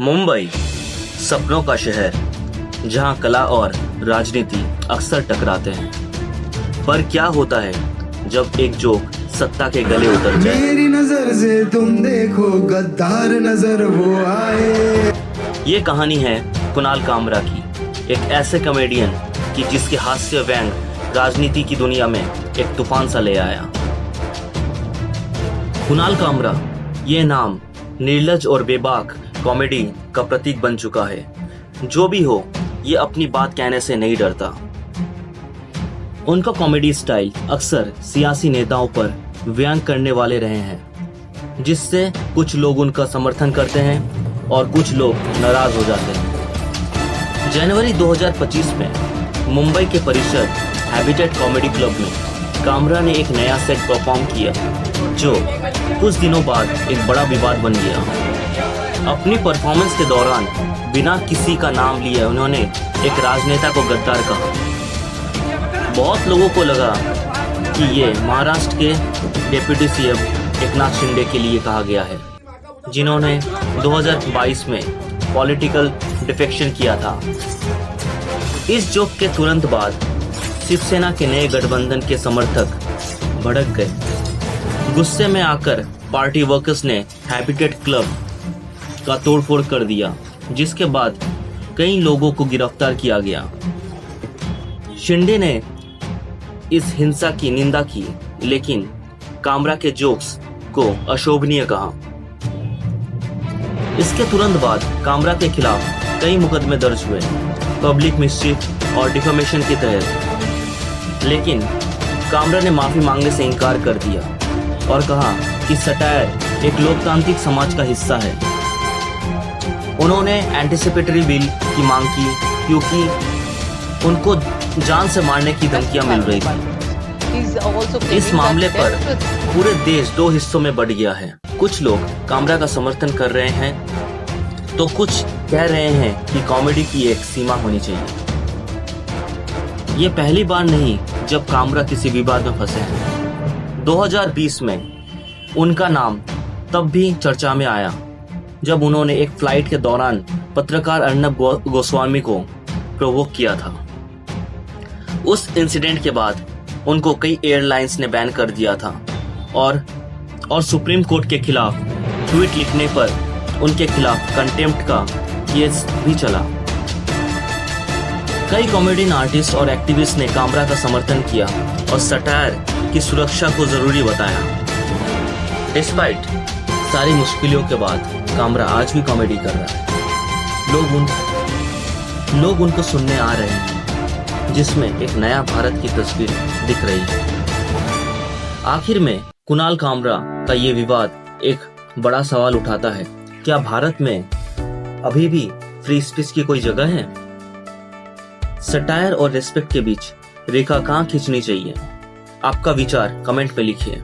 मुंबई सपनों का शहर, जहां कला और राजनीति अक्सर टकराते हैं। पर क्या होता है जब एक जोक सत्ता के गले उतर जाए? मेरी नजर से तुम देखो गद्दार नजर वो आए। ये कहानी है कुणाल कामरा की, एक ऐसे कॉमेडियन की जिसके हास्य व्यंग राजनीति की दुनिया में एक तूफान सा ले आया। कुणाल कामरा ये नाम निर्लज और बेबाक कॉमेडी का प्रतीक बन चुका है। जो भी हो, ये अपनी बात कहने से नहीं डरता। उनका कॉमेडी स्टाइल अक्सर सियासी नेताओं पर व्यंग करने वाले रहे हैं, जिससे कुछ लोग उनका समर्थन करते हैं और कुछ लोग नाराज हो जाते हैं। जनवरी 2025 में मुंबई के परिसर हैबिटेट कॉमेडी क्लब में कामरा ने एक नया सेट परफॉर्म किया, जो कुछ दिनों बाद एक बड़ा विवाद बन गया। अपनी परफॉर्मेंस के दौरान बिना किसी का नाम लिए उन्होंने एक राजनेता को गद्दार कहा। बहुत लोगों को लगा कि ये महाराष्ट्र के डिप्टी सीएम एकनाथ शिंदे के लिए कहा गया है, जिन्होंने 2022 में पॉलिटिकल डिफेक्शन किया था। इस जोक के तुरंत बाद शिवसेना के नए गठबंधन के समर्थक भड़क गए। गुस्से में आकर पार्टी वर्कर्स ने हैबिटेट क्लब का तोड़फोड़ कर दिया, जिसके बाद कई लोगों को गिरफ्तार किया गया। शिंदे ने इस हिंसा की निंदा की, लेकिन कामरा के जोक्स को अशोभनीय कहा। इसके तुरंत बाद कामरा के खिलाफ कई मुकदमे दर्ज हुए, पब्लिक मिसचीफ और डिफेमेशन के तहत। लेकिन कामरा ने माफी मांगने से इनकार कर दिया और कहा कि सटायर एक लोकतांत्रिक समाज का हिस्सा है। उन्होंने एंटीसिपेटरी बिल की मांग की, क्योंकि उनको जान से मारने की धमकियां मिल रही थी। इस मामले पर पूरे देश दो हिस्सों में बंट गया है। कुछ लोग कामरा का समर्थन कर रहे हैं, तो कुछ कह रहे हैं कि कॉमेडी की एक सीमा होनी चाहिए। ये पहली बार नहीं जब कामरा किसी विवाद में फंसे हैं। 2020 में उनका नाम तब भी चर्चा में आया जब उन्होंने एक फ्लाइट के दौरान पत्रकार अर्नब गोस्वामी को प्रोवोक किया था। उस इंसिडेंट के बाद उनको कई एयरलाइंस ने बैन कर दिया था और सुप्रीम कोर्ट के खिलाफ ट्वीट लिखने पर उनके खिलाफ कंटेम्प्ट का केस भी चला। कई कॉमेडियन आर्टिस्ट और एक्टिविस्ट ने कामरा का समर्थन किया और सटायर की सुरक्षा को जरूरी बताया। डिस्पाइट सारी मुश्किलों के बाद कामरा आज भी कॉमेडी कर रहा है। लोग उनको सुनने आ रहे हैं, जिसमें एक नया भारत की तस्वीर दिख रही है। आखिर में कुणाल कामरा का ये विवाद एक बड़ा सवाल उठाता है, क्या भारत में अभी भी फ्री स्पीच की कोई जगह है? सटायर और रेस्पेक्ट के बीच रेखा कहाँ खींचनी चाहिए? आपका विचार कमेंट पे लिखिए।